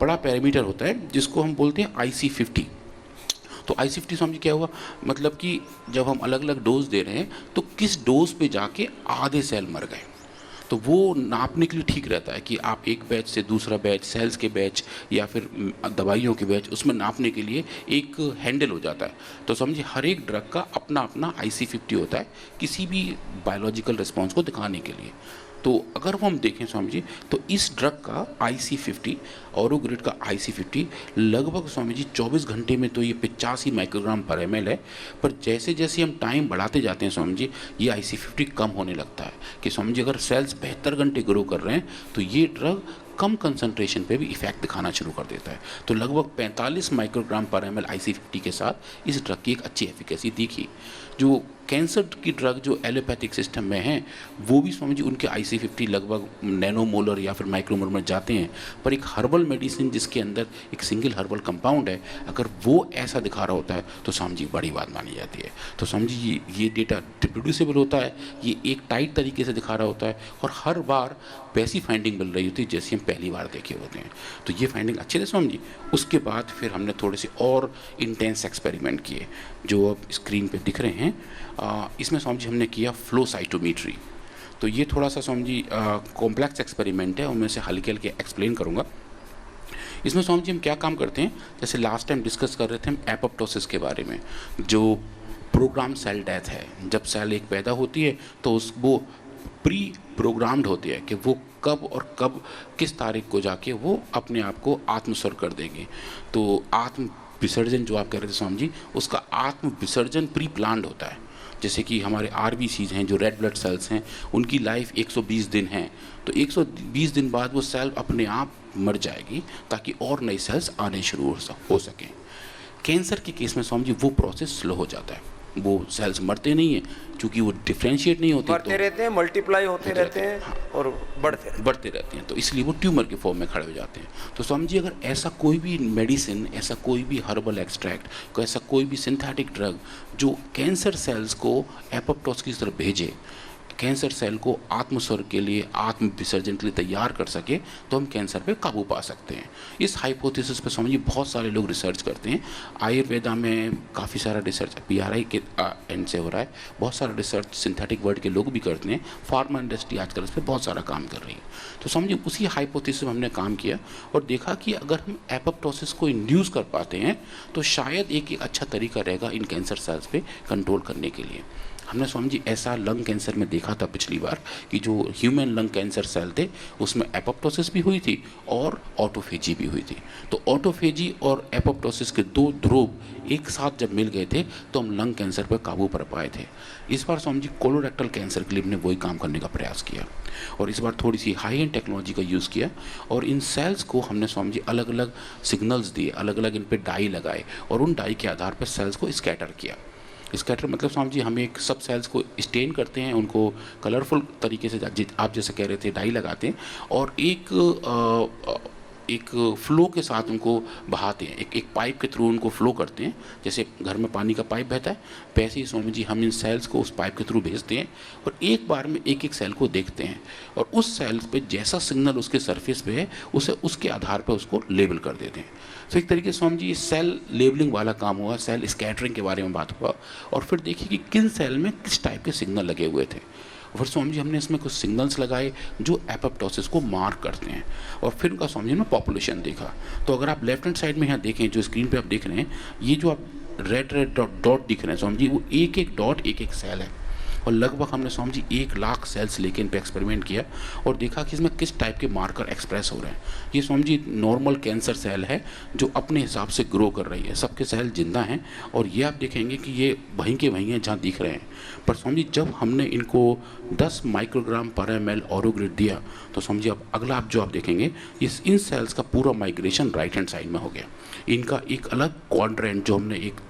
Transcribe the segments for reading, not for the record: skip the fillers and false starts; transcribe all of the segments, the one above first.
बड़ा पैरामीटर होता है जिसको हम बोलते हैं IC50। तो IC50 समझिए क्या हुआ, मतलब कि जब हम अलग अलग डोज दे रहे हैं तो किस डोज पे जाके आधे सेल मर गए, तो वो नापने के लिए ठीक रहता है कि आप एक बैच से दूसरा बैच, सेल्स के बैच या फिर दवाइयों के बैच, उसमें नापने के लिए एक हैंडल हो जाता है। तो समझिए हर एक ड्रग का अपना अपना IC50 होता है किसी भी बायोलॉजिकल रिस्पॉन्स को दिखाने के लिए। तो अगर वो हम देखें स्वामी जी, तो इस ड्रग का IC50, ऑरोग्रिड का IC50 लगभग स्वामी जी 24 घंटे में तो ये 85 माइक्रोग्राम पर ml है, पर जैसे जैसे हम टाइम बढ़ाते जाते हैं स्वामी जी, ये IC50 कम होने लगता है कि स्वामी जी अगर सेल्स 72 घंटे ग्रो कर रहे हैं तो ये ड्रग कम कंसंट्रेशन पे भी इफेक्ट दिखाना शुरू कर देता है। तो लगभग 45 माइक्रोग्राम पर ml IC50 के साथ इस ड्रग की एक अच्छी एफिकेसी दिखी। जो कैंसर की ड्रग जो एलोपैथिक सिस्टम में हैं वो भी स्वामी जी उनके IC50 लगभग नैनोमोलर या फिर माइक्रोमोलर में जाते हैं, पर एक हर्बल मेडिसिन जिसके अंदर एक सिंगल हर्बल कंपाउंड है, अगर वो ऐसा दिखा रहा होता है तो स्वामी जी बड़ी बात मानी जाती है। तो स्वामी जी ये डेटा रिप्रोड्यूसिबल होता है, ये एक टाइट तरीके से दिखा रहा होता है और हर बार वैसी फाइंडिंग मिल रही होती है जैसी हम पहली बार देखे होते हैं। तो ये फाइंडिंग अच्छे थे स्वामी जी। उसके बाद फिर हमने थोड़े से और इंटेंस एक्सपेरिमेंट किए जो अब स्क्रीन पे दिख रहे हैं। इसमें स्वामी जी हमने किया फ्लो साइटोमेट्री। तो ये थोड़ा सा स्वामी जी कॉम्प्लेक्स एक्सपेरिमेंट है और मैं इसे हल्के हल्के एक्सप्लेन करूँगा। इसमें स्वामी जी हम क्या काम करते हैं, जैसे लास्ट टाइम डिस्कस कर रहे थे हम एपोप्टोसिस के बारे में, जो प्रोग्राम सेल डेथ है। जब सेल एक पैदा होती है तो वो प्री प्रोग्राम्ड होती है कि वो कब और कब किस तारीख को जाके वो अपने आप को आत्मस्वर कर देंगे। तो आत्म विसर्जन जो आप कह रहे थे स्वामी जी, उसका आत्म विसर्जन प्री प्लान्ड होता है। जैसे कि हमारे RBCs हैं जो रेड ब्लड सेल्स हैं, उनकी लाइफ 120 दिन है, तो 120 दिन बाद वो सेल अपने आप मर जाएगी ताकि और नई सेल्स आने शुरू हो सकें। कैंसर के केस में स्वामी जी वो प्रोसेस स्लो हो जाता है, वो सेल्स मरते नहीं हैं क्योंकि वो डिफ्रेंशिएट नहीं होते, मरते रहते हैं, मल्टीप्लाई होते रहते हैं और बढ़ते रहते हैं, तो इसलिए वो ट्यूमर के फॉर्म में खड़े हो जाते हैं। तो स्वामी जी अगर ऐसा कोई भी मेडिसिन, ऐसा कोई भी हर्बल एक्सट्रैक्ट, ऐसा कोई भी सिंथेटिक ड्रग जो कैंसर सेल्स को एपोप्टोसिस की तरफ भेजे, कैंसर सेल को आत्मस्वर के लिए, आत्म विसर्जन के लिए तैयार कर सके, तो हम कैंसर पे काबू पा सकते हैं। इस हाइपोथेसिस पे समझिए बहुत सारे लोग रिसर्च करते हैं। आयुर्वेदा में काफ़ी सारा रिसर्च PRI के एंड से हो रहा है, बहुत सारा रिसर्च सिंथेटिक वर्ड के लोग भी करते हैं, फार्मा इंडस्ट्री आजकल इस पर बहुत सारा काम कर रही है। तो समझिए उसी हाइपोथेसिस में हमने काम किया और देखा कि अगर हम एपोप्टोसिस को इंड्यूस कर पाते हैं तो शायद एक अच्छा तरीका रहेगा इन कैंसर सेल्स पे कंट्रोल करने के लिए। हमने स्वामी जी ऐसा लंग कैंसर में देखा था पिछली बार कि जो ह्यूमन लंग कैंसर सेल थे उसमें एपोप्टोसिस भी हुई थी और ऑटोफेजी भी हुई थी। तो ऑटोफेजी और एपोप्टोसिस के दो ध्रुव एक साथ जब मिल गए थे तो हम लंग कैंसर पर काबू पा पाए थे। इस बार स्वामी जी कोलोरेक्टल कैंसर के लिए हमने वही काम करने का प्रयास किया और इस बार थोड़ी सी हाई एंड टेक्नोलॉजी का यूज़ किया और इन सेल्स को हमने स्वामी जी अलग अलग सिग्नल्स दिए, अलग अलग इन पर डाई लगाए और उन डाई के आधार पर सेल्स को स्कैटर किया। स्कैटर मतलब स्वामी जी हम एक सब सेल्स को स्टेन करते हैं, उनको कलरफुल तरीके से आप जैसे कह रहे थे डाई लगाते हैं और एक फ्लो के साथ उनको बहाते हैं, एक पाइप के थ्रू उनको फ्लो करते हैं। जैसे घर में पानी का पाइप बहता है वैसे ही स्वामी जी हम इन सेल्स को उस पाइप के थ्रू भेजते हैं और एक बार में एक एक सेल को देखते हैं और उस सेल्स पे जैसा सिग्नल उसके सरफेस पे है उसे उसके आधार पर उसको लेबल कर देते हैं। तो एक तरीके से स्वामी जी ये सेल लेबलिंग वाला काम हुआ, सेल स्कैटरिंग के बारे में बात हुआ और फिर देखिए कि किन सेल में किस टाइप के सिग्नल लगे हुए थे। और स्वामी जी हमने इसमें कुछ सिग्नल्स लगाए जो एपोप्टोसिस को मार्क करते हैं और फिर उनका स्वामी जी ने पॉपुलेशन देखा। तो अगर आप लेफ्ट हैंड साइड में यहाँ देखें, जो स्क्रीन पे आप देख रहे हैं, ये जो आप रेड डॉट दिख रहे हैं स्वामी जी, वो एक एक डॉट एक एक सेल है और लगभग हमने स्वामी जी 1 लाख सेल्स लेके इन पे एक्सपेरिमेंट किया और देखा कि इसमें किस टाइप के मार्कर एक्सप्रेस हो रहे हैं। ये Swami ji normal cancer cell है जो अपने हिसाब से ग्रो कर रही है, सबके सेल जिंदा हैं और ये आप देखेंगे कि ये वहीं के वहीं हैं जहाँ दिख रहे हैं। पर स्वामी जी जब हमने इनको 10 माइक्रोग्राम पर ml ऑरोग्रिड दिया तो स्वामी जी अब अगला आप जो आप देखेंगे इन सेल्स का पूरा माइग्रेशन राइट हैंड साइड में हो गया। इनका एक अलग क्वाड्रेंट जो हमने एक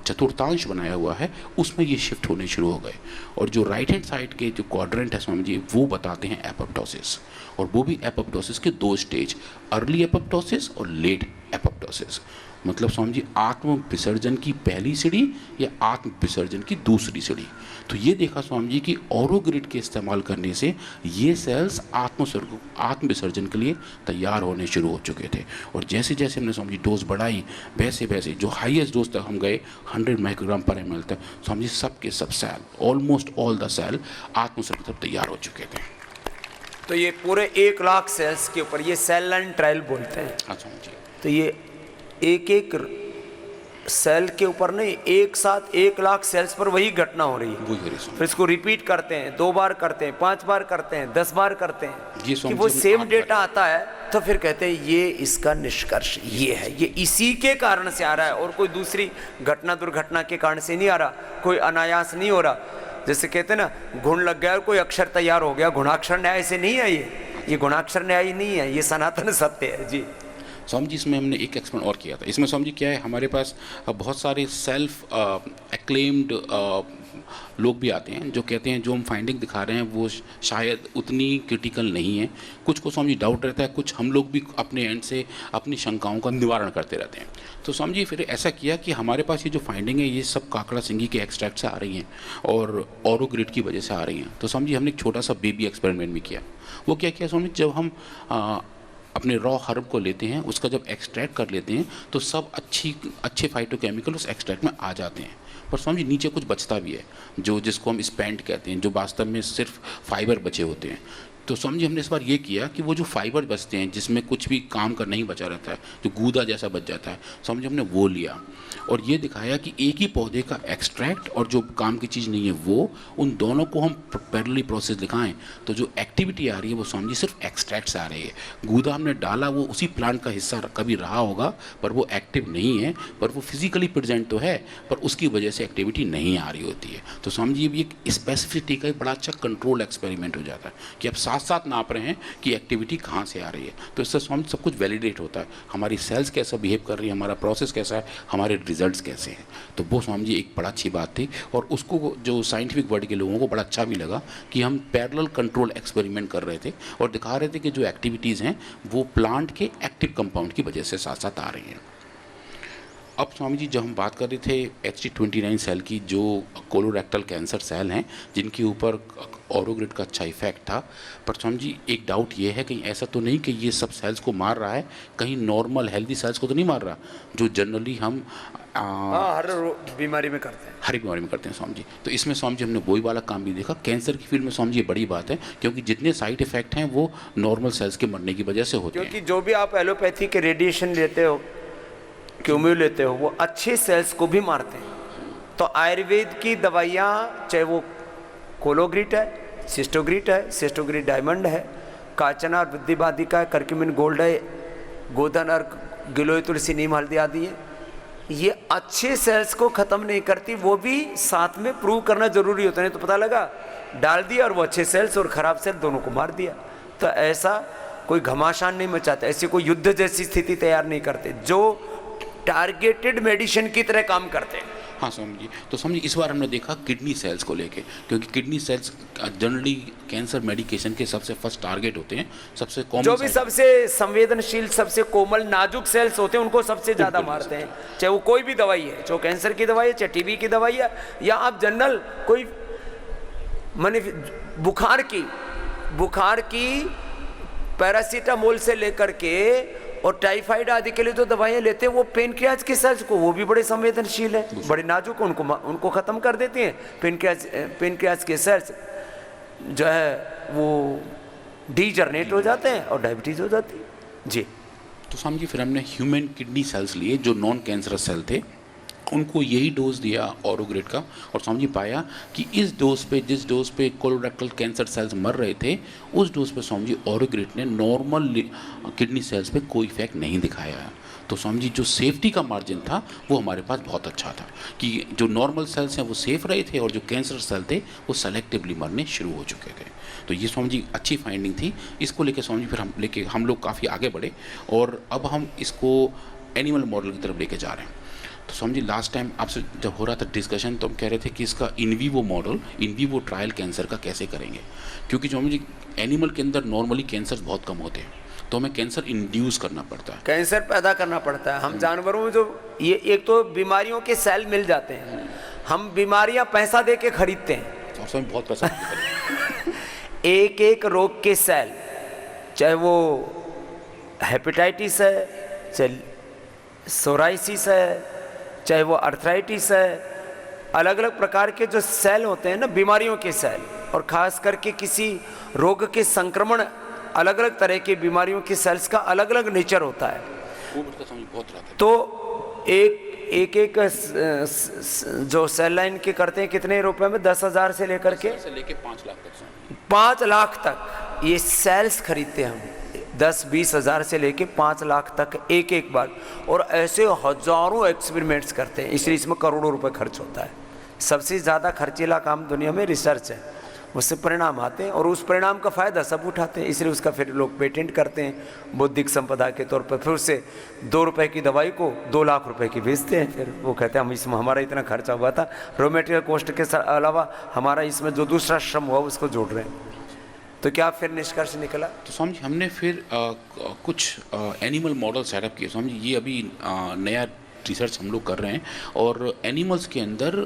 चतुर्थांश बनाया हुआ है उसमें ये शिफ्ट होने शुरू हो गए और जो राइट हैंड साइड के जो क्वाड्रेंट है स्वामी जी वो बताते हैं एपोप्टोसिस और वो भी एपोप्टोसिस के 2 स्टेज, अर्ली एपोप्टोसिस और लेट एपोप्टोसिस। मतलब स्वामी जी आत्म विसर्जन की पहली सीढ़ी या आत्म विसर्जन की दूसरी सीढ़ी। तो ये देखा स्वामी जी कि ऑरोग्रिड के इस्तेमाल करने से ये सेल्स आत्म विसर्जन के लिए तैयार होने शुरू हो चुके थे। और जैसे जैसे हमने स्वामी जी डोज बढ़ाई वैसे वैसे जो हाईएस्ट डोज तक हम गए 100 माइक्रोग्राम पर ml तक, स्वामी जी सब के सब cell, almost all the cell आत्म विसर्जन तैयार हो चुके थे। तो ये पूरे 1 लाख सेल्स के ऊपर ये सेल लाइन ट्रायल बोलते हैं। हाँ स्वामी जी। तो ये एक एक सेल के ऊपर नहीं, एक साथ 1 लाख सेल्स पर वही घटना हो रही है। वही हो रही स्वामी। फिर इसको रिपीट करते हैं, 2 बार करते हैं, 5 बार करते हैं, 10 बार करते हैं, ये कि स्वामी वो जी सेम आठ डेटा आता है। तो फिर कहते हैं ये इसका निष्कर्ष ये है, ये इसी के कारण से आ रहा है और कोई दूसरी घटना दुर्घटना के कारण से नहीं आ रहा, कोई अनायास नहीं हो रहा। जैसे कहते हैं ना, गुण लग गया और कोई अक्षर तैयार हो गया, गुणाक्षर न्याय से नहीं है ये गुणाक्षर न्याय नहीं है, ये सनातन सत्य है जी। स्वामी जी इसमें हमने एक एक्सपेरिमेंट और किया था। इसमें स्वामी जी क्या है, हमारे पास बहुत सारे सेल्फ एक्लेम्ड लोग भी आते हैं जो कहते हैं जो हम फाइंडिंग दिखा रहे हैं वो शायद उतनी क्रिटिकल नहीं है। कुछ को स्वामी जी डाउट रहता है, कुछ हम लोग भी अपने एंड से अपनी शंकाओं का निवारण करते रहते हैं। तो स्वामी जी फिर ऐसा किया कि हमारे पास ये जो फाइंडिंग है ये सब काकड़ा सिंगी के एक्सट्रैक्ट से आ रही हैं और ऑरोग्रिड की वजह से आ रही हैं। तो स्वामी जी हमने एक छोटा सा बेबी एक्सपेरिमेंट भी किया। वो क्या किया स्वामी, जब हम अपने रॉ हर्ब को लेते हैं, उसका जब एक्सट्रैक्ट कर लेते हैं तो सब अच्छे फाइटोकेमिकल उस एक्सट्रैक्ट में आ जाते हैं, पर स्वामी जी नीचे कुछ बचता भी है जो जिसको हम स्पेंट कहते हैं, जो वास्तव में सिर्फ फाइबर बचे होते हैं। तो स्वामी जी हमने इस बार ये किया कि वो जो फाइबर बचते हैं जिसमें कुछ भी काम का नहीं बचा रहता है, जो गूदा जैसा बच जाता है, स्वामी जी हमने वो लिया और ये दिखाया कि एक ही पौधे का एक्सट्रैक्ट और जो काम की चीज़ नहीं है वो, उन दोनों को हम पैरेलली प्रोसेस दिखाएं तो जो एक्टिविटी आ रही है वो स्वामी जी सिर्फ एक्सट्रैक्ट से आ रही है। गूदा हमने डाला वो उसी प्लांट का हिस्सा कभी रहा होगा पर वो एक्टिव नहीं है, पर वो फिजिकली प्रेजेंट तो है पर उसकी वजह से एक्टिविटी नहीं आ रही होती है। तो स्वामी जी ये एक स्पेसिफिसिटी का एक बड़ा अच्छा कंट्रोल एक्सपेरिमेंट हो जाता है कि आप साथ साथ नाप रहे हैं कि एक्टिविटी कहाँ से आ रही है। तो इससे स्वामी सब कुछ वैलिडेट होता है, हमारी सेल्स कैसा बिहेव कर रही है, हमारा प्रोसेस कैसा है, हमारे रिजल्ट्स कैसे हैं। तो वो स्वामी जी एक बड़ा अच्छी बात थी और उसको जो साइंटिफिक वर्ल्ड के लोगों को बड़ा अच्छा भी लगा कि हम पैरेलल कंट्रोल एक्सपेरिमेंट कर रहे थे और दिखा रहे थे कि जो एक्टिविटीज़ हैं वो प्लांट के एक्टिव कंपाउंड की वजह से साथ साथ आ रही हैं। अब स्वामी जी जब हम बात कर रहे थे HT29 सेल की, जो कोलोरेक्टल कैंसर सेल हैं जिनके ऊपर ऑरोग्रिड का अच्छा इफेक्ट था, पर स्वामी जी एक डाउट ये है कहीं ऐसा तो नहीं कि ये सब सेल्स को मार रहा है, कहीं नॉर्मल हेल्दी सेल्स को तो नहीं मार रहा जो जनरली हम हर बीमारी में करते हैं, हर एक बीमारी में करते हैं स्वामी जी। तो इसमें स्वामी जी हमने वही वाला काम भी देखा। कैंसर की फील्ड में स्वामी जी ये बड़ी बात है क्योंकि जितने साइड इफेक्ट हैं वो नॉर्मल सेल्स के मरने की वजह से होते हैं। क्योंकि जो भी आप एलोपैथी के रेडिएशन लेते हो, क्यूम्यू लेते हो, वो अच्छे सेल्स को भी मारते हैं। तो आयुर्वेद की दवाइयाँ चाहे वो कोलोग्रिड है, सिस्टोग्रिड है, सिस्टोग्रिड डायमंड है, काचना और बुद्धिबाधिका है, करक्यूमिन गोल्ड है, गोधन और गिलोय तुलसी नीम हल्दी आदि है, ये अच्छे सेल्स को ख़त्म नहीं करती, वो भी साथ में प्रूव करना जरूरी होता है। नहीं तो पता लगा डाल दिया और वो अच्छे सेल्स और ख़राब सेल दोनों को मार दिया। तो ऐसा कोई घमासान नहीं मचाते, ऐसी कोई युद्ध जैसी स्थिति तैयार नहीं करते, जो टारगेटेड मेडिसिन की तरह काम करते हैं। हाँ स्वामी जी। तो स्वामी जी इस बार हमने देखा किडनी सेल्स को लेके, क्योंकि kidney cells generally cancer medication के सबसे फर्स्ट टारगेट होते हैं, सबसे कॉमन जो भी सबसे संवेदनशील, सबसे कोमल नाजुक सेल्स होते हैं उनको सबसे ज़्यादा मारते हैं। चाहे वो कोई भी दवाई है, चाहे कैंसर की दवाई है, चाहे टीबी की दवाई है, या आप जनरल कोई माने बुखार की पैरासीटामोल से लेकर के और टाइफाइड आदि के लिए जो दवाइयाँ लेते हैं वो पेनक्रियाज की सेल्स को, वो भी बड़े संवेदनशील है, बड़े नाजुक, उनको ख़त्म कर देते हैं। पेनक्रियाज के सेल्स जो है वो डीजनरेट हो जाते हैं और डायबिटीज़ हो जाती है जी। तो स्वामी जी फिर हमने ह्यूमन किडनी सेल्स लिए जो नॉन कैंसरस सेल थे, उनको यही डोज दिया ऑरोग्रिड का और स्वामी जी पाया कि इस डोज पे, जिस डोज पे कोलोरेक्टल कैंसर सेल्स मर रहे थे, उस डोज पे स्वामी जी ऑरोग्रिड ने नॉर्मल किडनी सेल्स पे कोई इफेक्ट नहीं दिखाया। तो स्वामी जी जो सेफ्टी का मार्जिन था वो हमारे पास बहुत अच्छा था कि जो नॉर्मल सेल्स हैं वो सेफ रहे थे और जो कैंसर सेल थे वो सेलेक्टिवली मरने शुरू हो चुके थे। तो ये स्वामी जी अच्छी फाइंडिंग थी। इसको लेके स्वामी जी फिर हम लोग काफ़ी आगे बढ़े और अब हम इसको एनिमल मॉडल की तरफ लेके जा रहे हैं। तो स्वामी जी लास्ट टाइम आपसे जब हो रहा था डिस्कशन तो हम कह रहे थे कि इसका in vivo model, in vivo trial cancer का कैसे करेंगे, क्योंकि स्वामी जी एनिमल के अंदर नॉर्मली कैंसर बहुत कम होते हैं। तो हमें कैंसर इंड्यूस करना पड़ता है। कैंसर पैदा करना पड़ता है। हम जानवरों में जो ये एक तो बीमारियों के सेल मिल जाते हैं, हम बीमारियां पैसा दे के खरीदते हैं और उसमें बहुत पैसा लगता है। एक एक रोग के सेल, चाहे वो हेपेटाइटिस है, चाहे सोराइसिस है, चाहे वो अर्थराइटिस है, अलग अलग प्रकार के जो सेल होते हैं ना बीमारियों के सेल, और ख़ास करके किसी रोग के संक्रमण, अलग अलग तरह की बीमारियों के सेल्स का अलग अलग नेचर होता है। वो उसका समझ बहुत रहता है। तो एक जो सेल लाइन के करते हैं कितने रुपए में, 10,000 से लेकर के 5 लाख तक, 5 लाख तक ये सेल्स खरीदते हैं हम, 10-20 हज़ार से लेके 5 लाख तक एक एक बार, और ऐसे हजारों एक्सपेरिमेंट्स करते हैं, इसलिए इसमें करोड़ों रुपए खर्च होता है। सबसे ज़्यादा खर्चीला काम दुनिया में रिसर्च है, उससे परिणाम आते हैं और उस परिणाम का फ़ायदा सब उठाते हैं, इसलिए उसका फिर लोग पेटेंट करते हैं बौद्धिक संपदा के तौर पर। फिर उससे 2 रुपए की दवाई को 2 लाख रुपए की बेचते हैं, फिर वो कहते हैं हम इसमें हमारा इतना खर्चा हुआ था, रॉ मटेरियल कॉस्ट के अलावा हमारा इसमें जो दूसरा श्रम हुआ उसको जोड़ रहे हैं। तो क्या फिर निष्कर्ष निकला? तो समझ हमने फिर कुछ एनिमल मॉडल सेटअप किए। समझ ये अभी नया रिसर्च हम लोग कर रहे हैं, और एनिमल्स के अंदर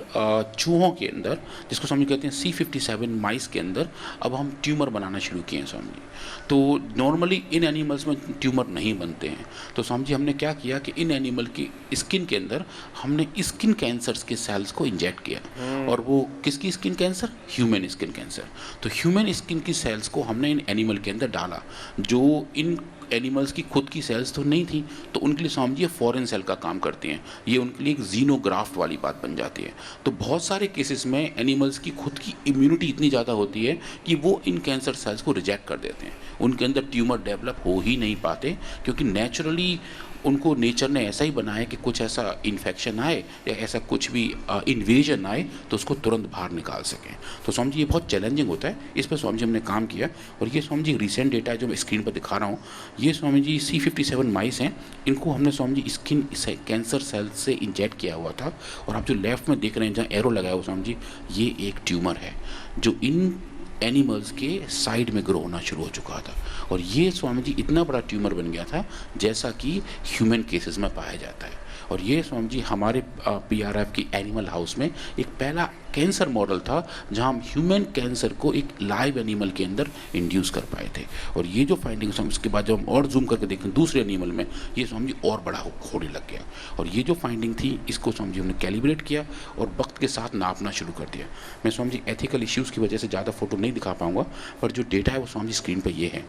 चूहों के अंदर, जिसको समझ कहते हैं C57 माइस के अंदर अब हम ट्यूमर बनाना शुरू किए हैं। समझिए तो नॉर्मली इन एनिमल्स में ट्यूमर नहीं बनते हैं, तो समझिए हमने क्या किया कि इन एनिमल की स्किन के अंदर हमने स्किन कैंसर्स के सेल्स को इंजेक्ट किया। और वो किसकी skin cancer? Human skin cancer. तो ह्यूमन स्किन की सेल्स को हमने इन एनिमल के अंदर डाला, जो इन एनिमल्स की खुद की सेल्स तो नहीं थी, तो उनके लिए समझिए फॉरेन सेल का काम करती हैं। ये उनके लिए एक जीनोग्राफ्ट वाली बात बन जाती है। तो बहुत सारे केसेस में एनिमल्स की खुद की इम्यूनिटी इतनी ज़्यादा होती है कि वो इन कैंसर सेल्स को रिजेक्ट कर देते हैं, उनके अंदर ट्यूमर डेवलप हो ही नहीं पाते, क्योंकि नेचुरली उनको नेचर ने ऐसा ही बनाया कि कुछ ऐसा इन्फेक्शन आए या ऐसा कुछ भी इन्वेजन आए तो उसको तुरंत बाहर निकाल सकें। तो समझिए ये बहुत चैलेंजिंग होता है, इस पर स्वामी जी हमने काम किया। और ये स्वामी जी रिसेंट डेटा है जो मैं स्क्रीन पर दिखा रहा हूँ, ये स्वामी जी C57 माइस हैं, इनको हमने Swami ji skin cancer cell से इंजेक्ट किया हुआ था। और आप जो लेफ्ट में देख रहे हैं जहाँ एरो लगाया हुआ स्वामी जी, ये एक ट्यूमर है जो इन एनिमल्स के साइड में ग्रो होना शुरू हो चुका था। और ये स्वामी जी इतना बड़ा ट्यूमर बन गया था जैसा कि ह्यूमन केसेस में पाया जाता है। और ये स्वामी जी हमारे PRF की एनिमल हाउस में एक पहला कैंसर मॉडल था जहां हम ह्यूमन कैंसर को एक लाइव एनिमल के अंदर इंड्यूस कर पाए थे। और ये जो फाइंडिंग्स हम उसके बाद जब हम और जूम करके देखें दूसरे एनिमल में, ये स्वामी जी और बड़ा होने लग गया। और ये जो फाइंडिंग थी इसको स्वामी जी हमने कैलिब्रेट किया और वक्त के साथ नापना शुरू कर दिया। मैं स्वामी जी एथिकल इश्यूज़ की वजह से ज़्यादा फोटो नहीं दिखा पाऊँगा, पर जो डेटा है वो स्वामी जी स्क्रीन पर ये है।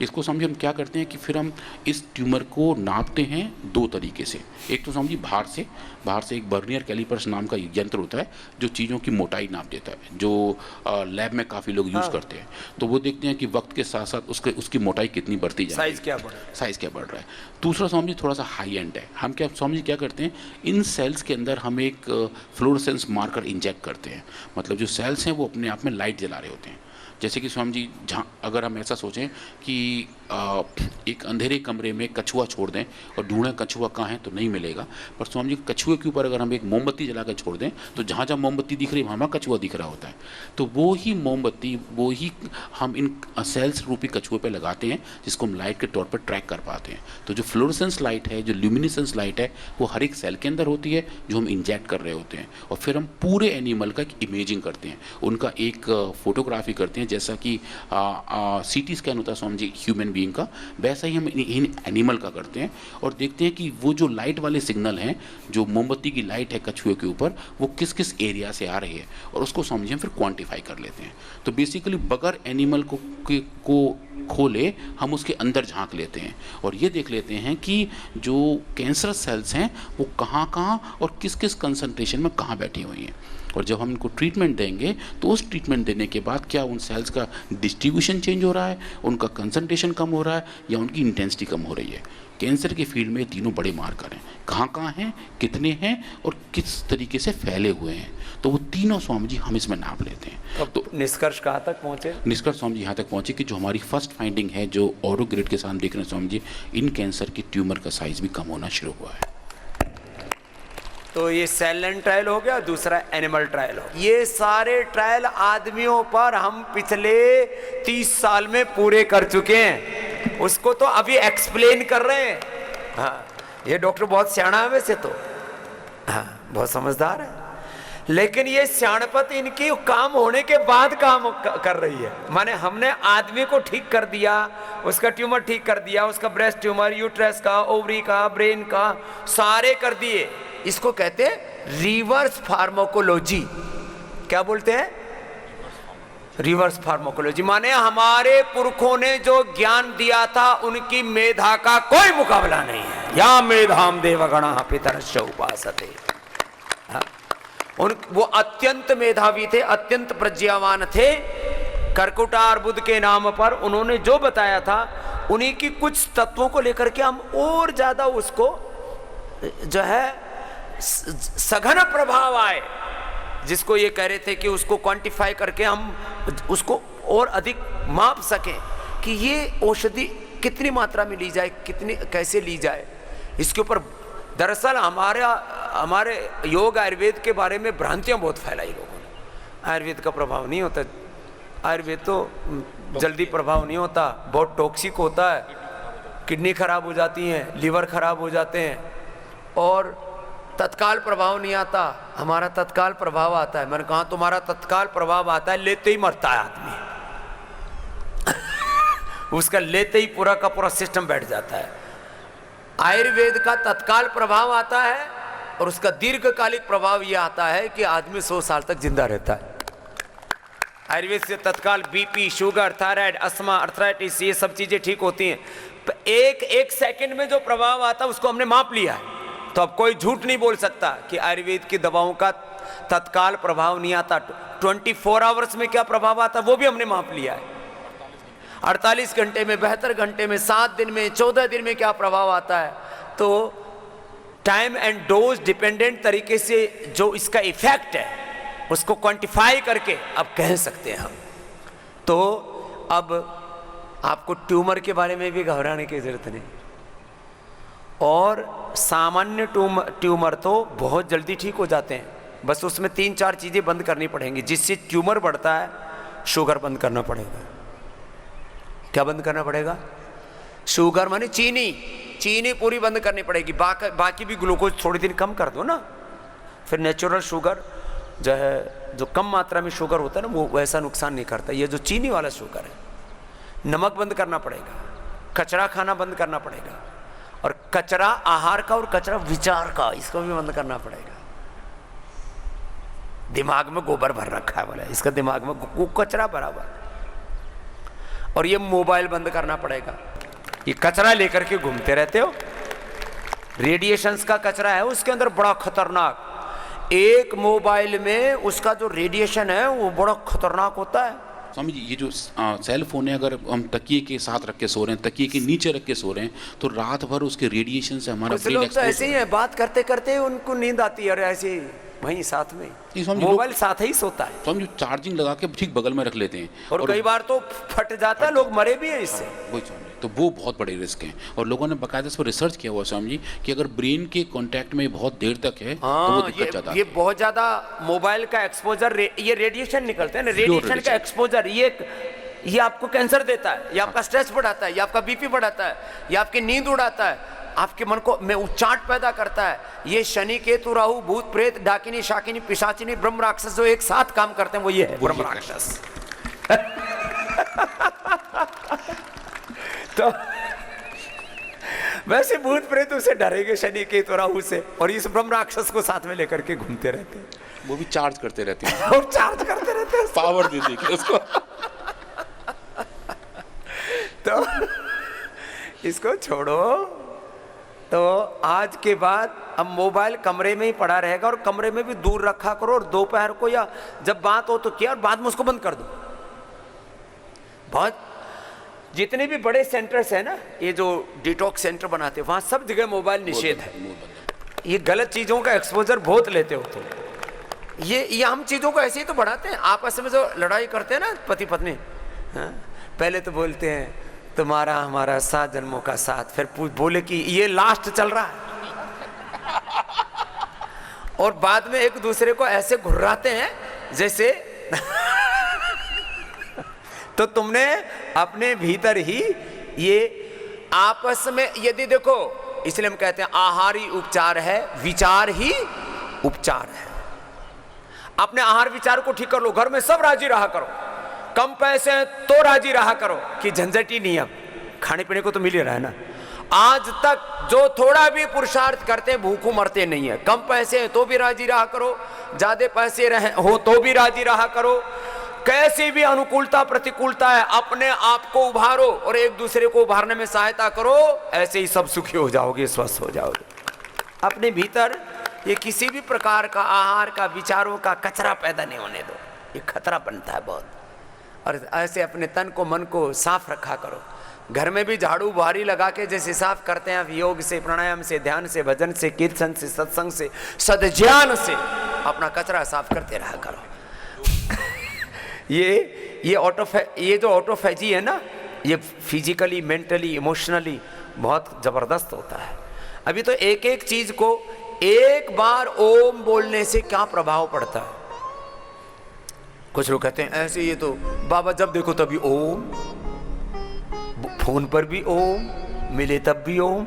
इसको समझिए हम क्या करते हैं कि फिर हम इस ट्यूमर को नापते हैं 2 तरीके से। एक तो समझिए बाहर से एक बर्नियर कैलिपर्स नाम का यंत्र होता है जो चीज़ों की मोटाई नाप देता है, जो लैब में काफ़ी लोग यूज़ करते हैं। तो वो देखते हैं कि वक्त के साथ साथ उसकी मोटाई कितनी बढ़ती जा रही है, साइज़ क्या बढ़ रहा है। दूसरा समझिए थोड़ा सा हाई एंड है, हम क्या समझिए क्या करते हैं, इन सेल्स के अंदर हम एक फ्लोरोसेंस मार्कर इंजेक्ट करते हैं। मतलब जो सेल्स हैं वो अपने आप में लाइट जला रहे होते हैं। जैसे कि स्वामी जी जहाँ अगर हम ऐसा सोचें कि एक अंधेरे कमरे में कछुआ छोड़ दें और ढूंढें कछुआ कहाँ है तो नहीं मिलेगा, पर स्वामी जी कछुए के ऊपर अगर हम एक मोमबत्ती जलाकर छोड़ दें तो जहाँ जहाँ मोमबत्ती दिख रही है वहाँ कछुआ दिख रहा होता है। तो वो ही मोमबत्ती वो ही हम इन सेल्स रूपी कछुए पे लगाते हैं, जिसको हम लाइट के तौर पर ट्रैक कर पाते हैं। तो जो फ्लोरोसेंस लाइट है, जो ल्यूमिनेसेंस लाइट है, वो हर एक सेल के अंदर होती है जो हम इंजेक्ट कर रहे होते हैं। और फिर हम पूरे एनिमल का एक इमेजिंग करते हैं, उनका एक फोटोग्राफी करते हैं, जैसा कि CT स्कैन होता है स्वामी जी ह्यूमन बीइंग का, वैसा ही हम इन एनिमल का करते हैं। और देखते हैं कि वो जो लाइट वाले सिग्नल हैं, जो मोमबत्ती की लाइट है कछुए के ऊपर, वो किस किस एरिया से आ रही है, और उसको समझिए हम फिर क्वांटिफाई कर लेते हैं। तो बेसिकली बगैर एनिमल को खोले हम उसके अंदर झांक लेते हैं और ये देख लेते हैं कि जो कैंसर सेल्स हैं वो कहाँ कहाँ और किस किस कंसंट्रेशन में कहाँ बैठी हुई हैं। और जब हम इनको ट्रीटमेंट देंगे तो उस ट्रीटमेंट देने के बाद क्या उन सेल्स का डिस्ट्रीब्यूशन चेंज हो रहा है, उनका कंसंट्रेशन कम हो रहा है, या उनकी इंटेंसिटी कम हो रही है। कैंसर के फील्ड में तीनों बड़े मार्कर हैं, कहाँ कहाँ हैं, कितने हैं और किस तरीके से फैले हुए हैं। तो वो तीनों स्वामी जी हम इसमें नाप लेते हैं। तो निष्कर्ष कहाँ तक पहुँचे? निष्कर्ष स्वामी जी यहाँ तक पहुँचे कि जो हमारी फर्स्ट फाइंडिंग है, जो ऑरो ग्रिड के साथ देख रहे हैं स्वामी जी, इन कैंसर की ट्यूमर का साइज भी कम होना शुरू हुआ है। तो ये सेल लाइन ट्रायल हो गया, दूसरा एनिमल ट्रायल हो। ये सारे ट्रायल आदमियों पर हम पिछले 30 साल में पूरे कर चुके हैं। उसको तो अभी एक्सप्लेन कर रहे हैं। हाँ, ये डॉक्टर बहुत सियाना है वैसे तो, हाँ बहुत समझदार है, लेकिन ये सियाणपत इनकी काम होने के बाद काम कर रही है। माने हमने आदमी को ठीक कर दिया, उसका ट्यूमर ठीक कर दिया, उसका ब्रेस्ट ट्यूमर, यूट्रस का, ओवरी का, ब्रेन का, सारे कर दिए। इसको कहते हैं रिवर्स फार्माकोलॉजी। क्या बोलते हैं? Reverse pharmacology. माने हमारे पुरखों ने जो ज्ञान दिया था उनकी मेधा का कोई मुकाबला नहीं है। या मेधाम देवगणा पितरश्च उपासते। वो अत्यंत मेधावी थे, अत्यंत प्रज्ञावान थे। कर्कुटार बुद्ध के नाम पर उन्होंने जो बताया था, उन्हीं की कुछ तत्वों को लेकर के हम और ज्यादा उसको जो है सघन प्रभाव आए, जिसको ये कह रहे थे कि उसको क्वांटिफाई करके हम उसको और अधिक माप सकें कि ये औषधि कितनी मात्रा में ली जाए, कितनी कैसे ली जाए। इसके ऊपर दरअसल हमारे योग आयुर्वेद के बारे में भ्रांतियां बहुत फैलाई लोगों ने। आयुर्वेद का प्रभाव नहीं होता, आयुर्वेद तो जल्दी प्रभाव नहीं होता, बहुत टॉक्सिक होता है, किडनी खराब हो जाती हैं, लीवर खराब हो जाते हैं, और तत्काल प्रभाव नहीं आता। हमारा तत्काल प्रभाव आता है। मैंने कहा तुम्हारा तत्काल प्रभाव आता है, लेते ही मरता है आदमी उसका लेते ही पूरा का पूरा सिस्टम बैठ जाता है। आयुर्वेद का तत्काल प्रभाव आता है और उसका दीर्घकालिक प्रभाव यह आता है कि आदमी 100 साल तक जिंदा रहता है। आयुर्वेद से तत्काल BP, sugar, thyroid, asthma, arthritis, ये सब चीजें ठीक होती हैं। एक सेकंड में जो प्रभाव आता है उसको हमने माप लिया है। तो अब कोई झूठ नहीं बोल सकता कि आयुर्वेद की दवाओं का तत्काल प्रभाव नहीं आता। 24 आवर्स में क्या प्रभाव आता है वो भी हमने माप लिया है। 48 घंटे में, 72 घंटे में, 7 दिन में, 14 दिन में क्या प्रभाव आता है। तो टाइम एंड डोज डिपेंडेंट तरीके से जो इसका इफेक्ट है उसको क्वांटिफाई करके अब कह सकते हैं हम। तो अब आपको ट्यूमर के बारे में भी घबराने की जरूरत नहीं, और सामान्य ट्यूमर तो बहुत जल्दी ठीक हो जाते हैं। बस उसमें 3-4 चीज़ें बंद करनी पड़ेंगी। जिससे ट्यूमर बढ़ता है, शुगर बंद करना पड़ेगा। क्या बंद करना पड़ेगा? शुगर माने चीनी पूरी बंद करनी पड़ेगी। बाकी भी ग्लूकोज थोड़ी दिन कम कर दो ना, फिर नेचुरल शुगर जो है, जो कम मात्रा में शुगर होता है ना, वो वैसा नुकसान नहीं करता। ये जो चीनी वाला शुगर है, नमक बंद करना पड़ेगा, कचरा खाना बंद करना पड़ेगा, और कचरा आहार का और कचरा विचार का, इसको भी बंद करना पड़ेगा। दिमाग में गोबर भर रखा है बोला, इसका दिमाग में कचरा बराबर। और ये मोबाइल बंद करना पड़ेगा। ये कचरा लेकर के घूमते रहते हो, रेडिएशंस का कचरा है उसके अंदर, बड़ा खतरनाक। एक मोबाइल में उसका जो रेडिएशन है वो बड़ा खतरनाक होता है। स्वामी जी, ये जो सेल फोन है, अगर हम तकिए के साथ रख के सो रहे हैं, तकिए के नीचे रख के सो रहे हैं, तो रात भर उसके रेडिएशन से हमारा कुछ लोग तो ऐसे ही है, बात करते करते उनको नींद आती है, और ऐसे वहीं साथ में मोबाइल साथ ही सोता है। तो हम जो चार्जिंग लगा के ठीक बगल में रख लेते हैं, और कई बार तो फट जाता है, लोग मरे भी हैं इससे। वही स्वामी, तो वो बहुत बड़े रिस्क हैं। और लोगों ने बाकायदा इस पर रिसर्च किया हुआ स्वामी जी कि अगर ब्रेन के कांटेक्ट में बहुत देर तक है तो वो दिक्कत ज्यादा है। ये बहुत ज्यादा मोबाइल का एक्सपोजर, ये रेडिएशन निकलते हैं ना, रेडिएशन का एक्सपोजर, ये आपको कैंसर देता है, ये आपका स्ट्रेस बढ़ाता है, ये आपका बीपी बढ़ाता है, ये आपकी नींद उड़ाता है, आपके मन को में उच्चाट पैदा करता है। ये शनि, केतु, राहु, भूत, प्रेत, डाकिनी, शाकिनी, पिशाचिनी, ब्रह्म राक्षस जो एक साथ काम करते हैं वो ये है ब्रह्म राक्षस। तो वैसे भूत प्रेत उसे डरेंगे शनि, केतु, राहु से, और इस ब्रह्म राक्षस को साथ में लेकर के घूमते रहते हैं। वो भी चार्ज करते रहते हैं और चार्ज करते रहते हैं, पावर दे देंगे उसको। तो इसको छोड़ो। तो आज के बाद अब मोबाइल कमरे में ही पड़ा रहेगा, और कमरे में भी दूर रखा करो, और दोपहर को या जब बात हो तो किया, और बाद में उसको बंद कर दो। बहुत जितने भी बड़े सेंटर्स है ना, ये जो डिटॉक्स सेंटर बनाते हैं, वहां सब जगह मोबाइल निषेध है। ये गलत चीजों का एक्सपोजर बहुत लेते हो तो ये हम चीजों को ऐसे ही तो बढ़ाते हैं। आपस में जो लड़ाई करते हैं ना पति पत्नी, पहले तो बोलते हैं तुम्हारा हमारा 7 जन्मों का साथ, फिर बोले कि ये लास्ट चल रहा है, और बाद में एक दूसरे को ऐसे घुर्राते हैं जैसे तो तुमने अपने भीतर ही ये आपस में यदि देखो, इसलिए हम कहते हैं आहार ही उपचार है, विचार ही उपचार है। अपने आहार विचार को ठीक कर लो, घर में सब राजी रहा करो, कम पैसे हैं तो राजी रहा करो कि झंझट ही नहीं, अब खाने पीने को तो मिल ही रहा है ना। आज तक जो थोड़ा भी पुरुषार्थ करते हैं भूखों मरते नहीं है। कम पैसे हैं तो भी राजी रहा करो, ज्यादा पैसे हो तो भी राजी रहा करो। कैसी भी अनुकूलता प्रतिकूलता है, अपने आप को उभारो और एक दूसरे को उभारने में सहायता करो, ऐसे ही सब सुखी हो जाओगे, स्वस्थ हो जाओगे। अपने भीतर ये किसी भी प्रकार का आहार का, विचारों का कचरा पैदा नहीं होने दो, ये खतरा बनता है बहुत। और ऐसे अपने तन को, मन को साफ रखा करो। घर में भी झाड़ू बुहारी लगा के जैसे साफ करते हैं, योग से, प्राणायाम से, ध्यान से, भजन से, कीर्तन से, सत्संग से, सद्ज्ञान से अपना कचरा साफ करते रहा करो। ये जो ऑटोफैजी है ना, ये फिजिकली, मेंटली, इमोशनली बहुत जबरदस्त होता है। अभी तो एक एक चीज को एक बार ओम बोलने से क्या प्रभाव पड़ता है। कुछ लोग कहते हैं ऐसे, ये तो बाबा जब देखो तभी ओम, फोन पर भी ओम, मिले तब भी ओम।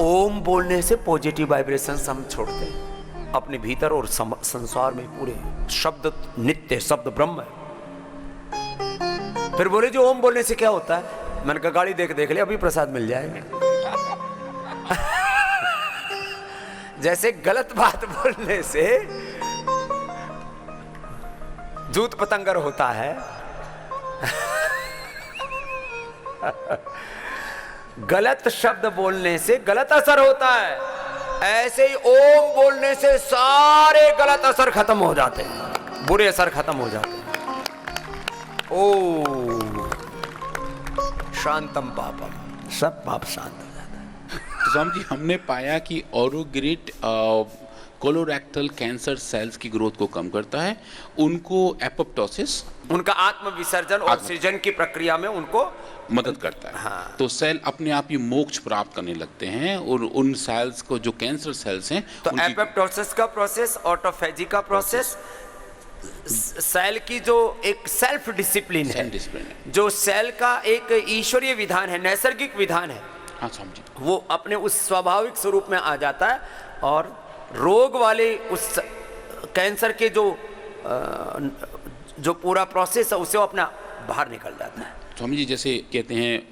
ओम बोलने से पॉजिटिव वाइब्रेशंस हम छोड़ते हैं अपने भीतर और संसार में पूरे। शब्द नित्य, शब्द ब्रह्म है। फिर बोले जो ओम बोलने से क्या होता है, मैंने कहा गाड़ी देख ले, अभी प्रसाद मिल जाएगा। जैसे गलत बात बोलने से जूत पतंगर होता है, गलत शब्द बोलने से गलत असर होता है, ऐसे ही ओम बोलने से सारे गलत असर खत्म हो जाते हैं, बुरे असर खत्म हो जाते हैं। ओम शांतम पापम, सब पाप शांत हो जाता है। तो स्वामी जी, हमने पाया कि ऑरोग्रिट कोलोरेक्टल कैंसर सेल्स की ग्रोथ को कम करता है, उनको एपोप्टोसिस, उनका आत्म विसर्जन और सृजन की प्रक्रिया में उनको मदद करता है। हाँ। तो सेल अपने आप ही मोक्ष प्राप्त करने लगते हैं और उन सेल्स को, जो कैंसर सेल्स हैं, तो एपोप्टोसिस का प्रोसेस, ऑटोफैजी का प्रोसेस, सेल की जो एक सेल्फ डिसिप्लिन है, जो सेल का एक ईश्वरीय विधान है, नैसर्गिक विधान है, हाँ समझी, वो अपने उस स्वाभाविक स्वरूप में आ जाता है और रोग वाले उस कैंसर के जो पूरा प्रोसेस है उसे अपना बाहर निकल जाता है। स्वामी जी, जैसे कहते हैं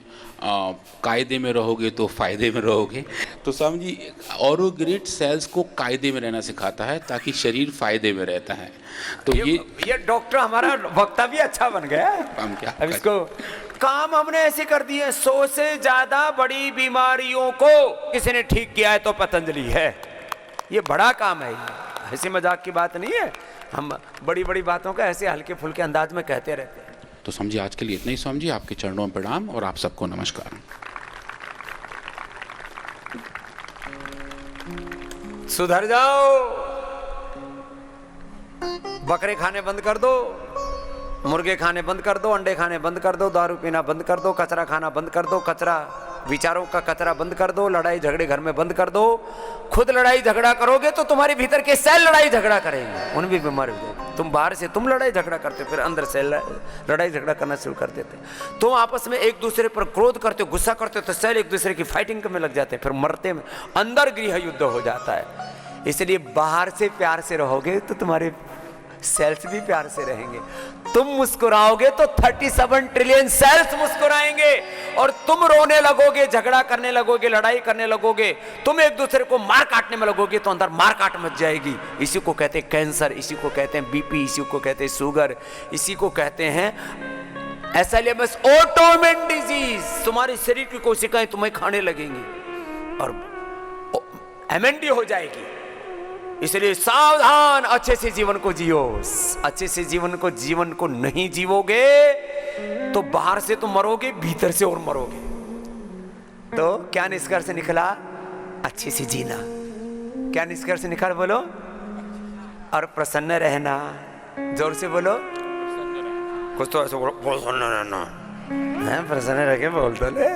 कायदे में रहोगे तो फायदे में रहोगे, तो स्वामी जी ऑरोग्रिट सेल्स को कायदे में रहना सिखाता है ताकि शरीर फायदे में रहता है। तो ये डॉक्टर हमारा वक्ता भी अच्छा बन गया। काम क्या, अब इसको काम हमने ऐसे कर दिए, 100 से ज्यादा बड़ी बीमारियों को किसी ने ठीक किया है तो पतंजलि है। ये बड़ा काम है, ऐसी मजाक की बात नहीं है। हम बड़ी बड़ी बातों का ऐसे हल्के फुल्के अंदाज में कहते रहते हैं। तो समझी, आज के लिए इतना ही स्वामी जी। आपके चरणों में प्रणाम और आप सबको नमस्कार। सुधर जाओ, बकरे खाने बंद कर दो, मुर्गे खाने बंद कर दो, अंडे खाने बंद कर दो, दारू पीना बंद कर दो, कचरा खाना बंद कर दो, कचरा विचारों का कचरा बंद कर दो, लड़ाई झगड़े घर में बंद कर दो। खुद लड़ाई झगड़ा करोगे तो तुम्हारे भीतर के सेल लड़ाई झगड़ा करेंगे, उन भी बीमार हो जाएंगे। तुम बाहर से तुम लड़ाई झगड़ा करते हो, फिर अंदर से लड़ाई झगड़ा करना शुरू कर देते। तुम आपस में एक दूसरे पर क्रोध करते हो, गुस्सा करते हो, तो सेल एक दूसरे की फाइटिंग में लग जाते हैं, फिर मरते में अंदर गृह युद्ध हो जाता है। इसलिए बाहर से प्यार से रहोगे तो तुम्हारे सेल्स भी प्यार से रहेंगे। तुम मुस्कुराओगे तो 37 ट्रिलियन सेल्स मुस्कुराएंगे, और तुम रोने लगोगे, झगड़ा करने लगोगे, लड़ाई करने लगोगे, तुम एक दूसरे को मार काटने में लगोगे तो अंदर मार काट मच जाएगी। इसी को कहते हैं कैंसर, इसी को कहते हैं बीपी, इसी को कहते हैं शुगर, इसी को कहते हैं एसएलएमएस, ऑटोइम्यून डिजीज। तुम्हारे शरीर की कोशिकाएं तुम्हें खाने लगेंगी और एमएनडी हो जाएगी। इसलिए सावधान, अच्छे से जीवन को जियो। अच्छे से जीवन को नहीं जीवोगे तो बाहर से तो मरोगे, भीतर से और मरोगे। तो क्या निष्कर्ष निकला? अच्छे से जीना। क्या निष्कर्ष निकला बोलो? और प्रसन्न रहना। जोर से बोलो, कुछ तो ऐसा बोलो, प्रसन्न रहना है, प्रसन्न रह के बोल तो ले।